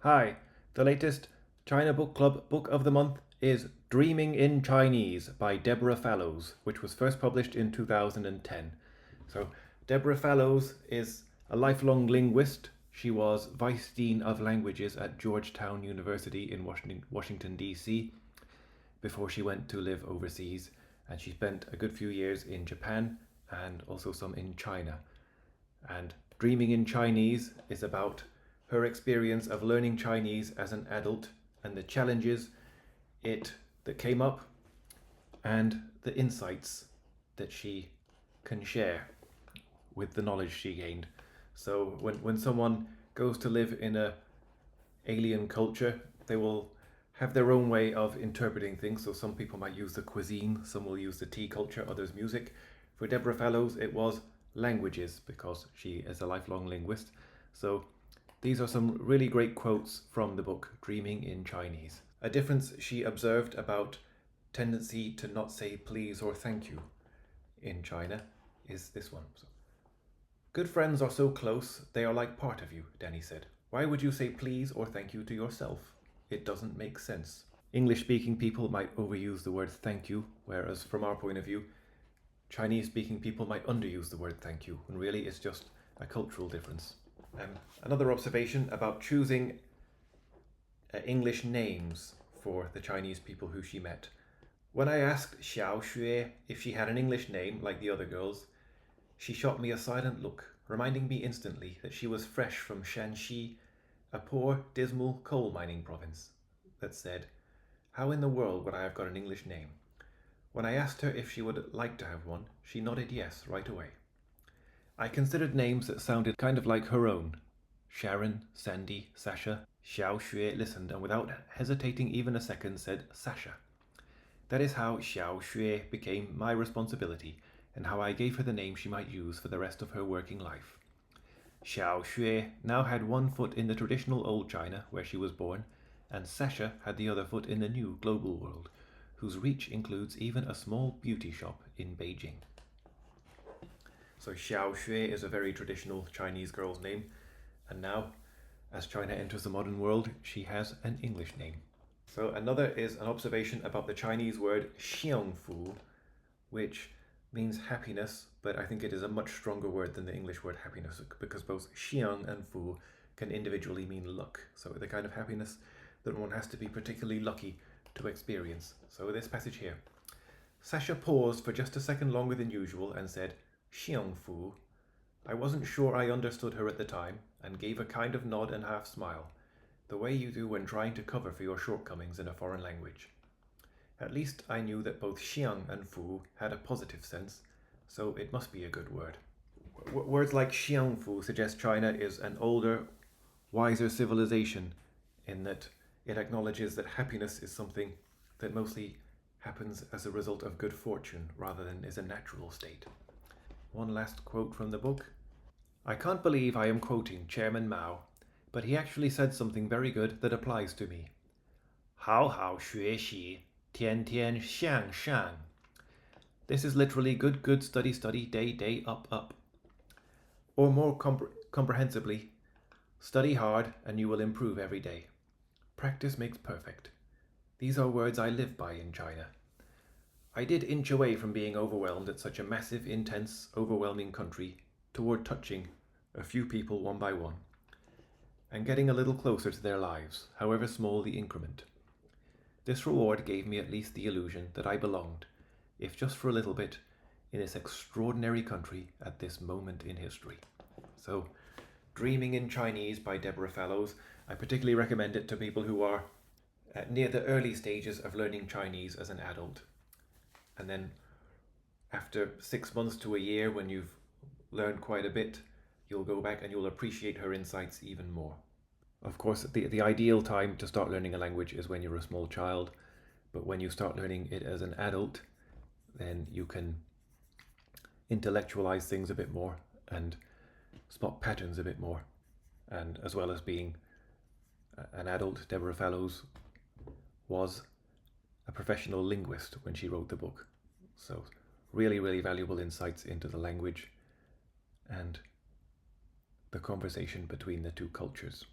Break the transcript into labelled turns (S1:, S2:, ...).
S1: Hi, the latest China Book Club book of the month is Dreaming in Chinese by Deborah Fallows, which was first published in 2010. So, Deborah Fallows is a lifelong linguist. She was Vice Dean of Languages at Georgetown University in Washington, D.C., before she went to live overseas, and she spent a good few years in Japan and also some in China. And Dreaming in Chinese is about her experience of learning Chinese as an adult and the challenges that came up and the insights that she can share with the knowledge she gained. So when someone goes to live in a alien culture, they will have their own way of interpreting things. So some people might use the cuisine, some will use the tea culture, others music. For Deborah Fallows, it was languages because she is a lifelong linguist. So these are some really great quotes from the book Dreaming in Chinese. A difference she observed about tendency to not say please or thank you in China is this one. So, good friends are so close, they are like part of you, Danny said. Why would you say please or thank you to yourself? It doesn't make sense. English-speaking people might overuse the word thank you, whereas from our point of view, Chinese-speaking people might underuse the word thank you, and really it's just a cultural difference. Another observation about choosing English names for the Chinese people who she met. When I asked Xiao Xue if she had an English name like the other girls, she shot me a silent look, reminding me instantly that she was fresh from Shanxi, a poor, dismal coal mining province, that said, "How in the world would I have got an English name?" When I asked her if she would like to have one, she nodded yes right away. I considered names that sounded kind of like her own. Sharon, Sandy, Sasha. Xiao Xue listened and without hesitating even a second said Sasha. That is how Xiao Xue became my responsibility and how I gave her the name she might use for the rest of her working life. Xiao Xue now had one foot in the traditional old China where she was born, and Sasha had the other foot in the new global world, whose reach includes even a small beauty shop in Beijing. So Xiao Xue is a very traditional Chinese girl's name, and now, as China enters the modern world, she has an English name. So another is an observation about the Chinese word xiangfu, which means happiness, but I think it is a much stronger word than the English word happiness, because both xiang and fu can individually mean luck. So the kind of happiness that one has to be particularly lucky to experience. So this passage here. Sasha paused for just a second longer than usual and said, "Xiangfu." I wasn't sure I understood her at the time, and gave a kind of nod and half smile, the way you do when trying to cover for your shortcomings in a foreign language. At least I knew that both xiang and fu had a positive sense, so it must be a good word. Words like xiangfu suggest China is an older, wiser civilization, in that it acknowledges that happiness is something that mostly happens as a result of good fortune rather than is a natural state. One last quote from the book. I can't believe I am quoting Chairman Mao, but he actually said something very good that applies to me. Hao hao xue xi, tian tian xiang shang. This is literally good good study study day day up up. Or more comprehensively, study hard and you will improve every day. Practice makes perfect. These are words I live by in China. I did inch away from being overwhelmed at such a massive, intense, overwhelming country toward touching a few people one by one and getting a little closer to their lives, however small the increment. This reward gave me at least the illusion that I belonged, if just for a little bit, in this extraordinary country at this moment in history. So, Dreaming in Chinese by Deborah Fallows. I particularly recommend it to people who are near the early stages of learning Chinese as an adult. And then after 6 months to a year, when you've learned quite a bit, you'll go back and you'll appreciate her insights even more. Of course, the ideal time to start learning a language is when you're a small child, but when you start learning it as an adult, then you can intellectualize things a bit more and spot patterns a bit more. And as well as being an adult, Deborah Fallows was a professional linguist when she wrote the book. So really, really valuable insights into the language and the conversation between the two cultures.